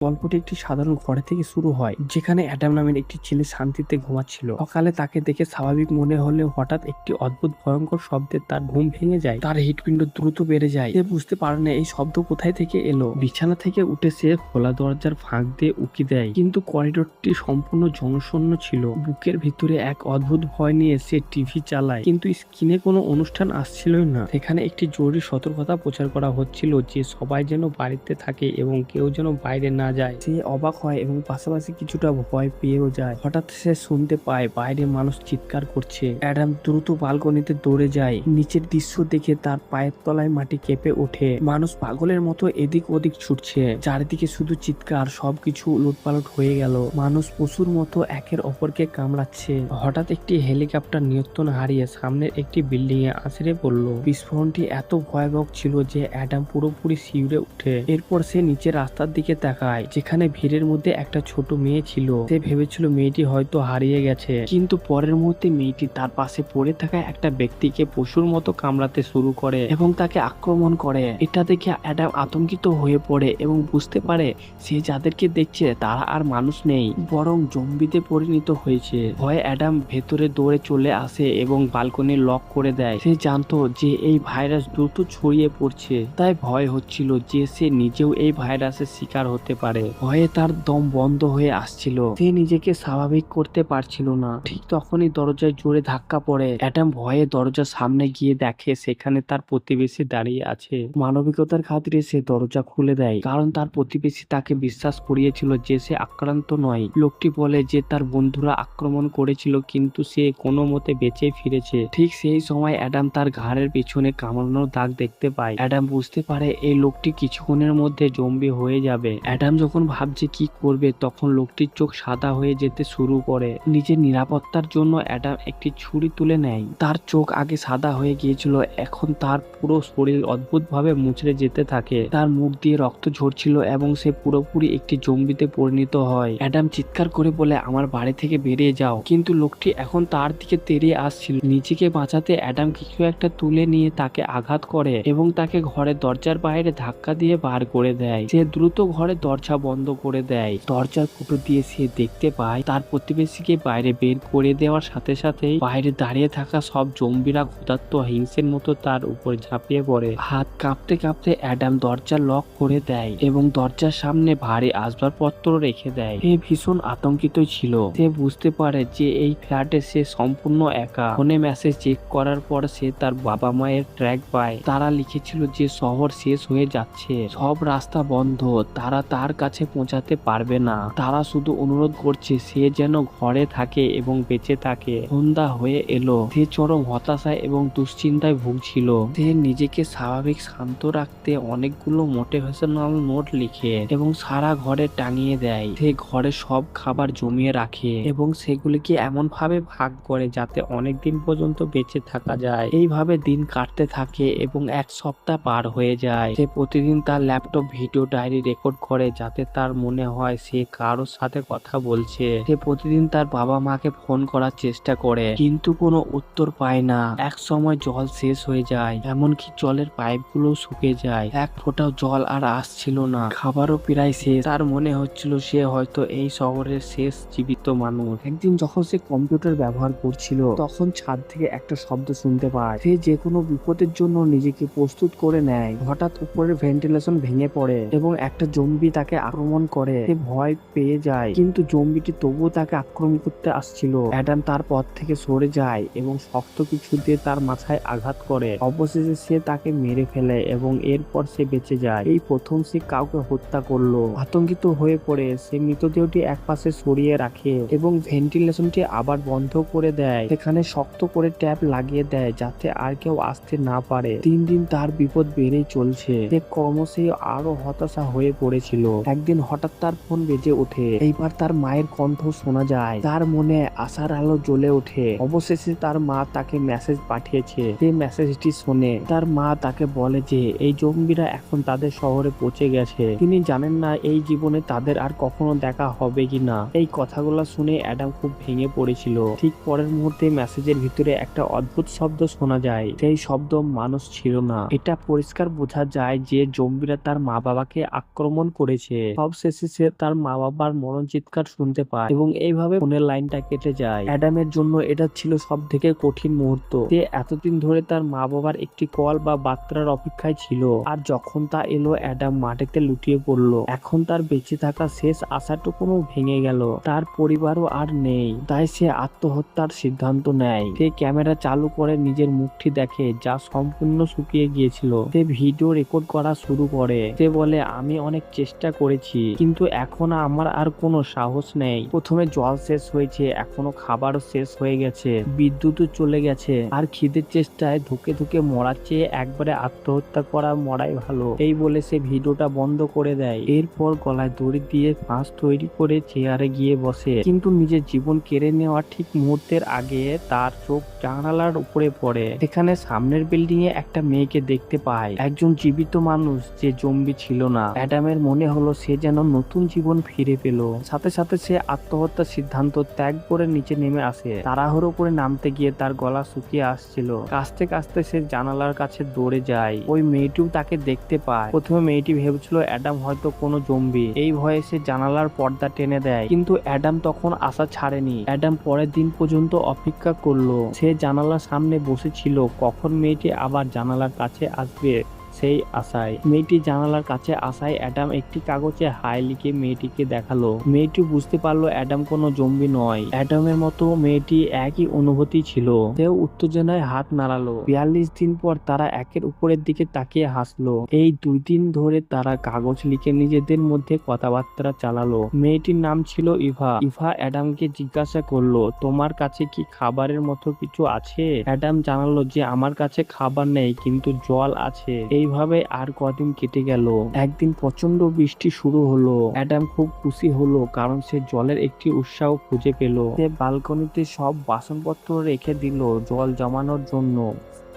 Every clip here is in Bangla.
গল্পটি একটি সাধারণ ঘরে থেকে শুরু হয়, যেখানে অ্যাডাম নামের একটি ছেলে শান্তিতে ঘুমাচ্ছিল। সকালে তাকে দেখে স্বাভাবিক মনে হলেও হঠাৎ একটি অদ্ভুত ভয়ঙ্কর শব্দে তার ঘুম ভেঙে যায়। তার হৃৎপিণ্ড দ্রুত বেড়ে যায়। সে বুঝতে পারে না এই শব্দ কোথায় থেকে এলো। বিছানা থেকে উঠে সে খোলা দরজার ফাঁক দিয়ে উঁকি দেয়, কিন্তু করিডোরটি সম্পূর্ণ জনশূন্য ছিল। বুকের ভিতরে এক অদ্ভুত ভয় নিয়ে সে টিভি চালায়, কিন্তু স্ক্রিনে কোনো অনুষ্ঠান আসছিলই না। সেখানে একটি জরুরি সতর্কতা প্রচার করা হচ্ছিল যে সবাই যেন বাড়িতে থাকে এবং কেউ যেন বাইরে না যায়। সে অবাক হয় এবং পাশাপাশি কিছুটা ভয় পেয়েও যায়। হঠাৎ সে শুনতে পায় বাইরে মানুষ চিৎকার করছে। অ্যাডাম দ্রুত বালকনিতে দৌড়ে যায়। নিচের দৃশ্য দেখে তার পায়ের তলায় মাটি কেঁপে ওঠে। মানুষ পাগলের মতো এদিক ওদিক ছুটছে, চারিদিকে শুধু চিৎকার। সবকিছু উলটপালট হয়ে গেল। মানুষ পশুর মতো একের অপরকে কামড়াচ্ছে। হঠাৎ একটি হেলিকপ্টার নিয়ন্ত্রণ হারিয়ে সামনের একটি বিল্ডিং এ আছড়ে পড়ল। বিস্ফোরণটি এত ভয়াবহ ছিল যে অ্যাডাম পুরোপুরি শিউরে উঠে। এরপর সে নিচে রাস্তার দিকে তাকায়, যেখানে ভিড়ের মধ্যে একটা ছোট মেয়ে ছিল। সে ভেবেছিল মেয়েটি হয়তো হারিয়ে গেছে, কিন্তু পরের মুহূর্তে মেয়েটি তার পাশে পড়ে থাকা একটা ব্যক্তিকে পশুর মতো কামড়াতে শুরু করে এবং তাকে আক্রমণ করে। এটা দেখে অ্যাডাম আতঙ্কিত হয়ে পড়ে এবং বুঝতে পারে সে যাদেরকে দেখছে তারা আর মানুষ নেই, বরং জম্বিতে পরিণত হয়েছে। ভয়ে অ্যাডাম ভেতরে দৌড়ে চলে আসে এবং বালকনি লক করে দেয়। সে জানতো যে এই ভাইরাস দ্রুত ছড়িয়ে পড়ছে, তাই ভয় হচ্ছিল যে সে নিজেও এই ভাইরাসের শিকার হতে পারে। ভয়ে তার দম বন্ধ হয়ে আসছিল। সে নিজেকে স্বাভাবিক করতে পারছিল না। ঠিক তখনই দরজায় জোরে ধাক্কা পড়ে। অ্যাডাম ভয়ে দরজার সামনে গিয়ে দেখে সেখানে তার প্রতিবেশী দাঁড়িয়ে আছে। মানবিকতার খাতিরে সে দরজা খুলে দেয়, কারণ তার প্রতিবেশী তাকে বিশ্বাস করিয়েছিল যে সে আক্রান্ত নয়। লোকটি বলে যে তার বন্ধুরা আক্রমণ করেছিল, কিন্তু সে কোনো মতে বেঁচে ফিরেছে। ঠিক সেই সময় অ্যাডাম তার ঘাড়ের পিছনে কামড়ানোর দাগ দেখতে পায়। অ্যাডাম বুঝতে পারে এই লোকটি কিছুক্ষণের মধ্যে জম্বি হয়ে যাবে। অ্যাডাম যখন ভাবছে কি করবে, তখন লোকটির চোখ সাদা হয়ে যেতে শুরু করে। নিজের নিরাপত্তার জন্য অ্যাডাম একটি ছুরি তুলে নেয়। তার চোখ আগে সাদা হয়ে গিয়েছিল, এখন তার পুরো শরীর অদ্ভুতভাবে মুচড়ে যেতে থাকে। তার মুখ দিয়ে রক্ত ঝরছিল এবং সে পুরোপুরি একটি জম্বিতে পরিণত হয়। অ্যাডাম চিৎকার করে বলে, আমার বাড়ি থেকে বেরিয়ে যাও, কিন্তু লোকটি এখন তার দিকে তেড়িয়ে আসছিল। নিজেকে বাঁচাতে অ্যাডাম কিছু একটা তুলে নিয়ে তাকে আঘাত করে এবং তাকে ঘরের দরজার বাইরে ধাক্কা দিয়ে বার করে দেয়। সে দ্রুত ঘরের দরজা বন্ধ করে দেয়। দরজার ফুটো দিয়ে সে দেখতে পায় তার প্রতিবেশীকে বাইরে বের করে দেওয়ার সাথে সাথেই বাইরে দাঁড়িয়ে থাকা সব জম্বিরা ক্ষুধার্ত হিংসের মতো তার উপর ঝাঁপিয়ে পড়ে। হাত কাঁপতে কাঁপতে অ্যাডাম দরজা লক করে দেয় এবং দরজার সামনে ভারী আসবাবপত্র রেখে দেয়। সে ভীষণ আতঙ্কিত ছিল। সে বুঝতে পারে যে এই ফ্ল্যাটে সে সম্পূর্ণ একা। ফোনে মেসেজ চেক করার পর সে তার বাবা মায়ের ট্র্যাক পায়। তারা লিখেছিল যে শহর শেষ হয়ে যাচ্ছে, সব রাস্তা বন্ধ, তারা তার কাছে পৌঁছাতে পারবে না। তারা শুধু অনুরোধ করছে সে যেন ঘরে থাকে এবং বেঁচে থাকে। সন্ধ্যা হয়ে এলো। সে চরম হতাশায় এবং দুশ্চিন্তায় ভুগছিল। সে নিজেকে স্বাভাবিক শান্ত রাখতে অনেকগুলো মোটিভেশনাল নোট লিখে এবং সারা ঘরে টাঙিয়ে দেয়। সে ঘরে সব খাবার জমিয়ে রাখে এবং সেগুলিকে এমন ভাবে ভাগ করে যাতে অনেক দিন পর্যন্ত বেঁচে থাকা যায়। এইভাবে দিন কাটতে থাকে এবং এক সপ্তাহ পার হয়ে যায়। সে প্রতিদিন তার ল্যাপটপ ভিডিও ডায়েরি রেকর্ড করে, যাতে তার মনে হয় সে কারোর সাথে কথা বলছে। সে প্রতিদিন তার বাবা মাকে ফোন করার চেষ্টা করে, কিন্তু কোনো উত্তর পায় না। এক সময় জল শেষ হয়ে যায়, এমনকি জলের পাইপগুলো শুকিয়ে যায়। এক ফোঁটাও জল আর আসছিল না। খাবারও প্রায় শেষ। তার মনে হচ্ছিল সে হয়তো এই শহরের শেষ জীবিত মানুষ। একদিন যখন সে কম্পিউটার ব্যবহার করছিল, তখন ছাদ থেকে একটা শব্দ শুনতে পায়। সে যে কোনো বিপদের জন্য নিজেকে প্রস্তুত করে নেয়। হঠাৎ উপরের ভেন্টিলেশন ভেঙে পড়ে এবং একটা জম্বি তাকে আক্রমণ করে। সে ভয় পেয়ে যায়, কিন্তু জম্বিটি তবুও তাকে আক্রমণ করতে আসছিল। অ্যাডাম তার পথ থেকে সরে যায় এবং শক্ত কিছু দিয়ে তার মাথায় আঘাত করে। অবশেষে সে তাকে মেরে ফেলে এবং এরপর সে বেঁচে যায়। এই প্রথম সে কাউকে হত্যা করলো। আতঙ্কিত হয়ে পড়ে সে মৃতদেহটি একপাশে সরিয়ে রাখে এবং ভেন্টিলেশনটি আবার বন্ধ করে দেয়। সেখানে শক্ত করে ট্যাপ লাগিয়ে দেয় যাতে আর কেউ আসতে না পারে। দিন দিন তার বিপদ বেড়েই চলছে। সে ক্রমশই আরো হতাশা হয়ে পড়েছিল। একদিন হঠাৎ তার ফোন বেজে ওঠে। এইবার তার মায়ের কণ্ঠ শোনা যায়। তার মনে আশার আলো জ্বলে ওঠে। অবশেষে তার মা তাকে মেসেজ পাঠিয়েছে। সে মেসেজটি শোনে। তার মা তাকে বলে যে এই জম্বিরা এখন তাদের শহরে পৌঁছে গেছে। তিনি জানেন না এই জীবনে তাদের আর কখনো দেখা হবে কিনা। এই কথাগুলো শুনে অ্যাডাম খুব ভেঙে পড়েছিল। ঠিক পরের মুহূর্তে মেসেজের ভিতরে একটা অদ্ভুত শব্দ শোনা যায়। সেই শব্দ মানুষ ছিল না। এটা পরিষ্কার বোঝা যায় যে জম্বিরা তার মা বাবাকে আক্রমণ করেছে। করছে। সবশেষে সে তার মা বাবার মরণ চিৎকার শুনতে পায় এবং এইভাবে ফোনের লাইনটা কেটে যায়। অ্যাডামের জন্য এটা ছিল সব থেকে কঠিন মুহূর্ত। সে এতদিন ধরে তার মা বাবার একটি কল বা বার্তার অপেক্ষায় ছিল, আর যখন তা এলো অ্যাডাম মাটিতে লুটিয়ে পড়লো। এখন তার বেঁচে থাকা শেষ আশাটুকুও ভেঙে গেল। তার পরিবারও আর নেই, তাই সে আত্মহত্যার সিদ্ধান্ত নেয়। সে ক্যামেরা চালু করে নিজের মুখটি দেখে, যা সম্পূর্ণ শুকিয়ে গিয়েছিল। সে ভিডিও রেকর্ড করা শুরু করে। সে বলে, আমি অনেক চেষ্টা করেছি, কিন্তু এখন আমার আর কোনো সাহস নেই। প্রথমে জল শেষ হয়েছে, এখনো খাবারও শেষ হয়ে গেছে, বিদ্যুৎও চলে গেছে, আর খিদের চেষ্টায় ধুকে ধুকে মরার চেয়ে একবারে আত্মহত্যা করা মরাই ভালো। এই বলে সে ভিডিওটা বন্ধ করে দেয়। এরপর গলায় দড়ি দিয়ে ফাঁস তৈরি করে চেয়ারে গিয়ে বসে। কিন্তু নিজের জীবন কেড়ে নেওয়ার ঠিক মুহূর্তের আগে তার চোখ জানালার উপরে পড়ে। সেখানে সামনের বিল্ডিং এ একটা মেয়েকে দেখতে পায়, একজন জীবিত মানুষ যে জম্বি ছিল না। অ্যাডামের মনে হলো সে যেন নতুন জীবন ফিরে পেল। সাথে সাথে সে আত্মহত্যার সিদ্ধান্ত ত্যাগ করে নিচে নেমে আসে। তাড়াহুড়ো করে নামতে গিয়ে তার গলা শুকিয়ে আসছিল। কাঁচতে কাঁচতে সে জানালার কাছে দৌড়ে যায়। ওই মেয়েটিও তাকে দেখতে পায়। প্রথমে মেয়েটি ভেবেছিল অ্যাডাম হয়তো কোনো জম্বি। এই ভয়ে সে জানালার পর্দা টেনে দেয়, কিন্তু অ্যাডাম তখন আশা ছাড়েনি। অ্যাডাম পরের দিন পর্যন্ত অপেক্ষা করলো। সে জানালার সামনে বসেছিল, কখন মেয়েটি আবার জানালার কাছে আসবে সেই আশায়। মেয়েটি জানালার কাছে আসায় অ্যাডাম একটি কাগজে হাই লিখে মেয়েটিকে দেখালো। মেয়েটি বুঝতে পারলো অ্যাডাম কোনো জম্বি নয়। অ্যাডামের মতো মেয়েটি একই অনুভূতি ছিল। সেও উত্তেজনায় হাত নাড়ালো। 42 দিন পর তারা একের উপরের দিকে তাকিয়ে হাসলো। এই 2 দিন ধরে তারা কাগজ লিখে নিজেদের মধ্যে কথাবার্তা চালালো। মেয়েটির নাম ছিল ইভা। ইভা অ্যাডামকে জিজ্ঞাসা করলো, তোমার কাছে কি খাবারের মতো কিছু আছে? অ্যাডাম জানালো যে আমার কাছে খাবার নেই, কিন্তু জল আছে। এইভাবে আর কদিন কেটে গেল। একদিন প্রচন্ড বৃষ্টি শুরু হলো। অ্যাডাম খুব খুশি হলো, কারণ সে জলের একটি উৎসাহ খুঁজে পেল। সে বালকনিতে সব বাসনপত্র রেখে দিল জল জমানোর জন্য।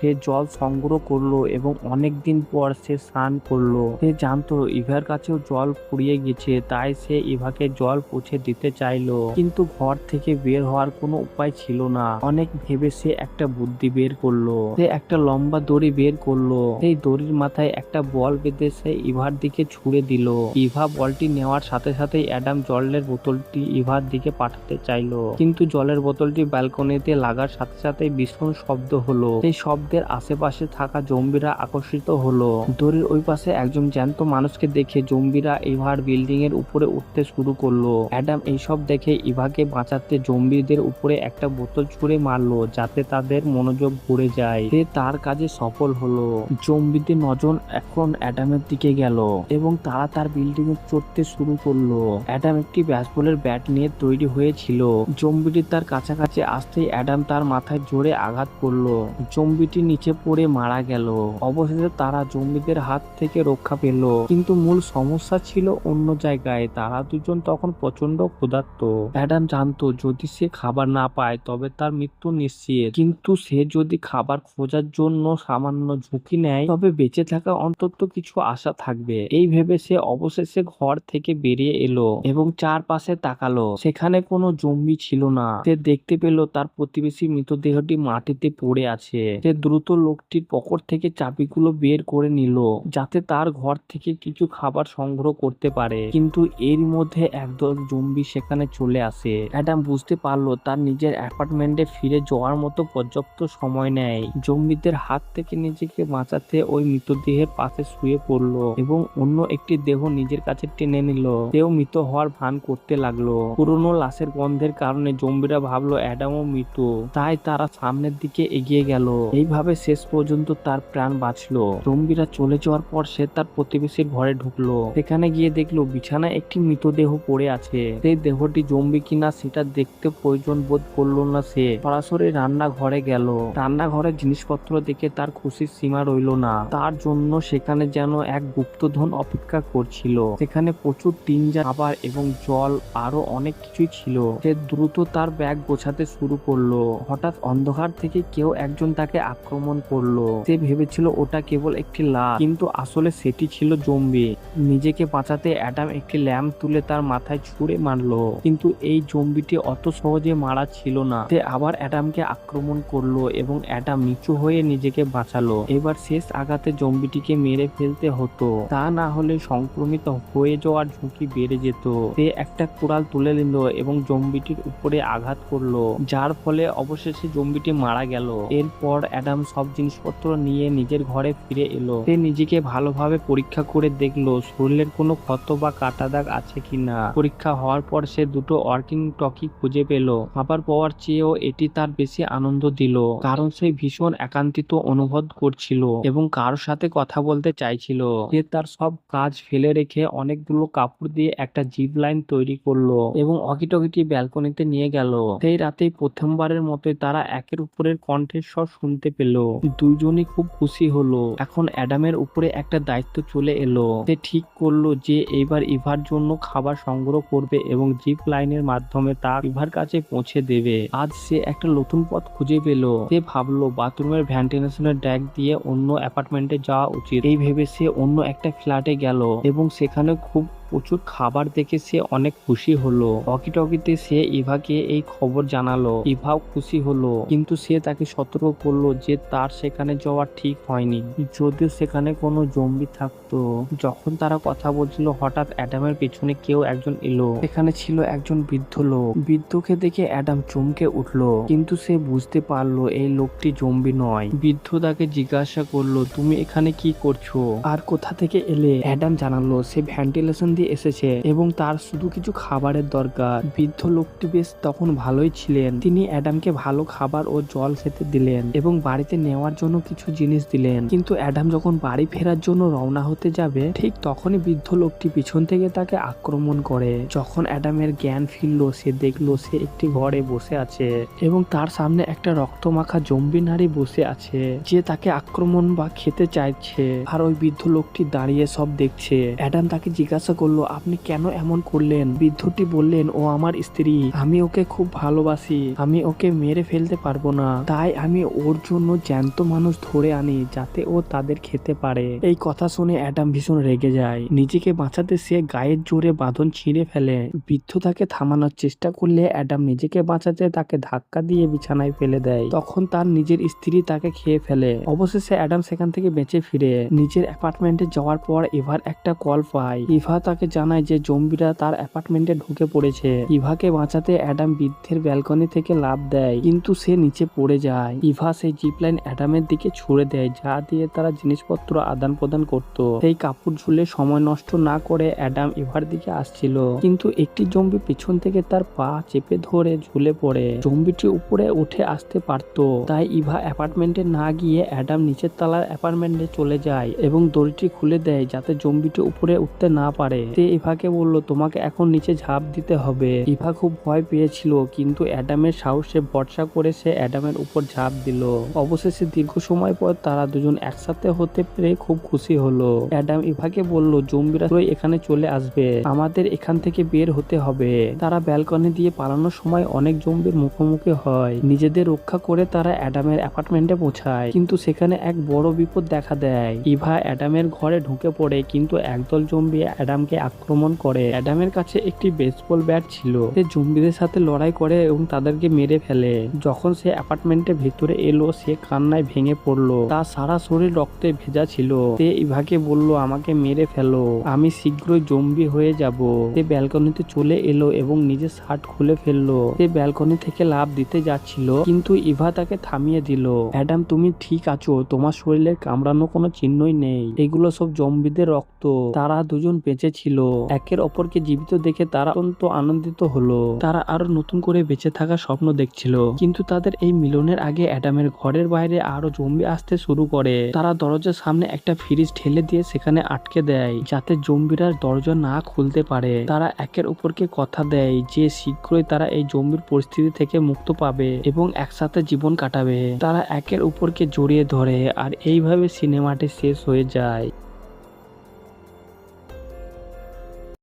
সে জল সংগ্রহ করলো এবং অনেকদিন পর সে স্নান করলো। সে জানতো ইভার কাছেও জল ফুরিয়ে গেছে, তাই সে ইভাকে জল পৌঁছে দিতে চাইলো, কিন্তু ঘর থেকে বের হওয়ার কোনো উপায় ছিল না। অনেক ভেবে সে একটা বুদ্ধি বের করলো। সে একটা লম্বা দড়ি বের করলো। সেই দড়ির মাথায় একটা বল বেঁধে সে ইভার দিকে ছুড়ে দিল। ইভা বলটি নেওয়ার সাথে সাথেই অ্যাডাম জলের বোতলটি ইভার দিকে পাঠাতে চাইলো, কিন্তু জলের বোতলটি ব্যালকনিতে লাগার সাথে সাথেই ভীষণ শব্দ হলো। সেই শব্দের আশেপাশে থাকা জম্বিরা আকর্ষিত হলো। দড়ির ওই পাশে একজন জ্যান্ত মানুষকে দেখে জম্বিরা ইভার বিল্ডিং এর উপরে উঠতে শুরু করলো। অ্যাডাম এইসব দেখে ইভাকে বাঁচাতে জম্বিদের উপরে একটা বোতল ছুঁড়ে মারলো, যাতে তাদের মনোযোগ ঘুরে যায়। সে তার কাজে সফল হলো। জম্বিদের নজর এখন অ্যাডামের দিকে গেল এবং তারা তার বিল্ডিং এ চড়তে শুরু করলো। অ্যাডাম একটি বেসবলের ব্যাট নিয়ে তৈরি হয়েছিল। জম্বিটি তার কাছাকাছি আসতেই অ্যাডাম তার মাথায় জোরে আঘাত করলো। জম্বিটি নিচে পড়ে মারা গেল। অবশেষে তারা জম্বিদের হাত থেকে রক্ষা পেল, কিন্তু মূল সমস্যা ছিল অন্য জায়গায়। তারা দুজন তখন প্রচন্ড ক্ষুধার্ত। অ্যাডাম জানতো যদি সে খাবার না পায় তবে তার মৃত্যু নিশ্চিত, কিন্তু সে যদি খাবার খোঁজার জন্য সামান্য ঝুঁকি নেয় তবে বেঁচে থাকা অন্তত কিছু আশা থাকবে। এই ভেবে সে অবশেষে ঘর থেকে বেরিয়ে এলো এবং চারপাশে তাকালো। সেখানে কোনো জম্বি ছিল না। সে দেখতে পেল তার প্রতিবেশী মৃতদেহটি মাটিতে পড়ে আছে। সে দ্রুত লোকটির পকেট থেকে চাবিগুলো বের করে নিল, যাতে তার ঘর থেকে কিছু খাবার সংগ্রহ করতে পারে, কিন্তু এর মধ্যে একদল জম্বি সেখানে চলে আসে। অ্যাডাম বুঝতে পারলো তার নিজের অ্যাপার্টমেন্টে ফিরে যাওয়ার মতো পর্যাপ্ত সময় নেই। জম্বিদের হাত থেকে নিজেকে বাঁচাতে ওই মৃতদেহের পাশে শুয়ে পড়লো এবং অন্য একটি দেহ নিজের কাছে টেনে নিল। সেও মৃত হওয়ার ভান করতে লাগলো। পুরনো লাশের গন্ধের কারণে জম্বিরা ভাবলো অ্যাডামও মৃত, তাই তারা সামনের দিকে এগিয়ে গেল। এইভাবে শেষ পর্যন্ত তার প্রাণ বাঁচলো। জম্বিরা চলে যাওয়ার পর সে তার প্রতিবেশীর ঘরে ঢুকলো। সেখানে গিয়ে দেখলো বিছানায় একটি মৃতদেহ পড়ে আছে। সেই দেহটি জম্বি কিনা সেটা দেখতে প্রয়োজন বোধ করলো না। সে সরাসরি রান্নাঘরে গেল। রান্নাঘরের জিনিসপত্র দেখে তার খুশির সীমা রইল না। তার জন্য সেখানে যেন এক গুপ্তধন অপেক্ষা করছিল। সেখানে প্রচুর টিনজার খাবার এবং জল, আরো অনেক কিছুই ছিল। সে দ্রুত তার ব্যাগ গোছাতে শুরু করলো। হঠাৎ অন্ধকার থেকে কেউ একজন তাকে আক্রমণ করলো। সে ভেবেছিল ওটা কেবল একটি লাশ, কিন্তু আসলে সেটি ছিল জম্বি। নিজেকে বাঁচাতে অ্যাডাম একটি ল্যাম্প তুলে তার মাথায় ছুঁড়ে মারলো, কিন্তু এই জম্বিটি অত সহজে মারা ছিল না। সে আবার অ্যাডামকে আক্রমণ করলো এবং অ্যাডাম নিচু হয়ে নিজেকে বাঁচালো। এবার শেষ আঘাতে জম্বিটিকে মেরে ফেলতে হতো, তা না হলে সংক্রমিত হয়ে যাওয়ার ঝুঁকি বেড়ে যেত। সে একটা কুড়াল তুলে নিল এবং জম্বিটির উপরে আঘাত করলো, যার ফলে অবশেষে জম্বিটি মারা গেল। এরপর অ্যাডাম সব জিনিসপত্র নিয়ে নিজের ঘরে ফিরে এলো। সে নিজেকে ভালোভাবে পরীক্ষা করে দেখলো শরীরের কোনো ক্ষত বা কাটা দাগ আছে কিনা। পরীক্ষা হওয়ার পর সে দুটো ওয়ার্কিং টকি খুঁজে পেল। খাবার পাওয়ার চেয়েও এটি তার বেশি আনন্দ দিল, কারণ সে ভীষণ একান্তিত অনুভব করছিল এবং কারোর সাথে কথা বলতে চাইছিল। সে তার সব কাজ ফেলে রেখে অনেকগুলো কাপড় দিয়ে একটা জিপ লাইন তৈরি করলো এবং ওয়াকিটকিটি ব্যালকনিতে নিয়ে গেল। সেই রাতেই প্রথমবারের মতোই তারা একের উপরের কণ্ঠের স্বর শুনতে পেল। দুইজনই খুব খুশি হলো। এখন অ্যাডামের উপরে একটা দায়িত্ব চলে এলো। সে ঠিক করলো যে এইবার ইভার জন্য খাবার সংগ্রহ করবে এবং জিপ লাইনের মাধ্যমে তা ইভার কাছে পৌঁছে দেবে। আজ সে একটা নতুন পথ খুঁজে পেল। সে ভাবলো বাথরুমের ভেন্টিলেশনের ড্যাক দিয়ে অন্য অ্যাপার্টমেন্টে যাওয়া উচিত। এই ভেবে সে অন্য একটা ফ্ল্যাটে গেল এবং সেখানে খুব প্রচুর খাবার দেখে সে অনেক খুশি হলো। ওয়াকিটকিতে সে ইভাকে এই খবর জানালো। ইভাও খুশি হলো, কিন্তু সে তাকে সতর্ক করলো যে তার সেখানে যাওয়া ঠিক হয়নি, যদিও সেখানে কোনো জম্বি থাকতো। যখন তারা কথা বলছিল হঠাৎ অ্যাডামের পেছনে কেউ একজন এলো। সেখানে ছিল একজন বৃদ্ধ লোক। বৃদ্ধকে দেখে অ্যাডাম চমকে উঠলো, কিন্তু সে বুঝতে পারলো এই লোকটি জম্বি নয়। বৃদ্ধ তাকে জিজ্ঞাসা করলো, তুমি এখানে কি করছো আর কোথা থেকে এলে? অ্যাডাম জানালো সে ভেন্টিলেশন দিয়ে এসেছে এবং তার শুধু কিছু খাবারের দরকার। বৃদ্ধ লোকটি বেশ তখন ভালোই ছিলেন। তিনি অ্যাডামকে ভালো খাবার ও জল খেতে দিলেন এবং বাড়িতে নেওয়ার জন্য কিছু জিনিস দিলেন। কিন্তু অ্যাডাম যখন বাড়ি ফেরার জন্য রওনা হতে যাবে, ঠিক তখনই বৃদ্ধ লোকটি পিছন থেকে তাকে আক্রমণ করে। যখন অ্যাডামের জ্ঞান ফিরল, সে দেখলো সে একটি ঘরে বসে আছে এবং তার সামনে একটা রক্তমাখা জম্বি নারী বসে আছে, যে তাকে আক্রমণ বা খেতে চাইছে। আর ওই বৃদ্ধ লোকটি দাঁড়িয়ে সব দেখছে। অ্যাডাম তাকে জিজ্ঞাসা করলো, আপনি কেন এমন করলেন? বৃদ্ধটি বললেন, ও আমার স্ত্রী, আমি ওকে খুব ভালোবাসি, আমি ওকে মেরে ফেলতে পারবো না, তাই আমি ওর জন্য জ্যান্ত মানুষ ধরে আনি যাতে ও তাদের খেতে পারে। এই কথা শুনে অ্যাডাম ভীষণ রেগে যায়। নিজেকে বাঁচাতে সে গায়ের জোরে বাঁধন ছিঁড়ে ফেলে। বৃদ্ধ তাকে থামানোর চেষ্টা করলে অ্যাডাম নিজেকে বাঁচাতে তাকে ধাক্কা দিয়ে বিছানায় ফেলে দেয়। তখন তার নিজের স্ত্রী তাকে খেয়ে ফেলে। অবশেষে অ্যাডাম সেখান থেকে বেঁচে ফিরে নিজের অ্যাপার্টমেন্টে যাওয়ার পর ইভার একটা কল পায়। ইভা তাকে জানায় যে জম্বিরা তার অ্যাপার্টমেন্টে ঢুকে পড়েছে। ইভাকে বাঁচাতে অ্যাডাম বৃদ্ধের ব্যালকনি থেকে লাফ দেয়, কিন্তু সে নিচে পড়ে যায়। ইভা সেই জিপলাইন অ্যাডামের দিকে ছুড়ে দেয়, যা দিয়ে তারা জিনিসপত্র আদান প্রদান করত। সেই কাপড় ঝুলে সময় নষ্ট না করে অ্যাডাম ইভার দিকে আসছিল, কিন্তু একটি জম্বি পিছন থেকে তার পা চেপে ধরে ঝুলে পড়ে। জম্বিটি উপরে উঠে আসতে পারত, তাই ইভা অ্যাপার্টমেন্টে না গিয়ে অ্যাডাম নিচের তলার অ্যাপার্টমেন্টে চলে যায় এবং দড়িটি খুলে দেয় যাতে জম্বিটি উপরে উঠতে না পারে। সে ইভাকে বলল, তোমাকে এখন নিচে ঝাঁপ দিতে হবে। ইভা খুব ভয় পেয়েছিল, কিন্তু অ্যাডামের সাহসে ভরসা করে সে অ্যাডামের উপর ঝাঁপ দিল। অবশেষে দীর্ঘ সময় পর তারা দুজন একসাথে হতে পেরে খুব খুশি হলো। অ্যাডাম ইভাকে বলল, জম্বিরা এখানে চলে আসবে, আমাদের এখান থেকে বের হতে হবে। তারা ব্যালকনি দিয়ে পালানোর সময় অনেক জম্বির মুখোমুখি হয়। নিজেদের রক্ষা করে তারা অ্যাডামের অ্যাপার্টমেন্টে পৌঁছায়, কিন্তু সেখানে এক বড় বিপদ দেখা দেয়। ইভা অ্যাডামের ঘরে ঢুকে পড়ে, কিন্তু একদল জম্বি অ্যাডামকে আক্রমণ করে। অ্যাডামের কাছে একটি বেসবল ব্যাট ছিল। সে জম্বিদের সাথে লড়াই করে এবং তাদেরকে মেরে ফেলে। যখন সে অ্যাপার্টমেন্টের ভিতরে এলো, সে কান্নায় ভেঙে পড়লো। তার সারা শরীর রক্তে ভেজা ছিল। সে ইভাকে বলল, আমাকে মেরে ফেলো, আমি শীঘ্রই জম্বি হয়ে যাব। সে ব্যালকনিতে চলে এলো এবং নিজের শার্ট খুলে ফেললো। সে ব্যালকনি থেকে লাফ দিতে যাচ্ছিল, কিন্তু ইভা তাকে থামিয়ে দিল। অ্যাডাম, তুমি ঠিক আছো? তোমার শরীরের কামড়ানো কোনো চিহ্নই নেই, এগুলো সব জম্বিদের রক্ত। তারা দুজন বেঁচে ছিল। একের অপরকে জীবিত দেখে তারা অত্যন্ত আনন্দিত হলো। তারা আরো নতুন করে বেঁচে থাকার স্বপ্ন দেখছিল, কিন্তু তাদের এই মিলনের আগে অ্যাডামের ঘরের বাইরে আরো জম্বি আসতে শুরু করে। তারা দরজার সামনে একটা ফ্রিজ ঠেলে দিয়ে সেখানে আটকে দেয়, যাতে জম্বিরা দরজা না খুলতে পারে। তারা একের অপরকে কথা দেয় যে শীঘ্রই তারা এই জম্বির পরিস্থিতি থেকে মুক্ত পাবে এবং একসাথে জীবন কাটাবে। তারা একের অপরকে জড়িয়ে ধরে, আর এইভাবে সিনেমাটি শেষ হয়ে যায়।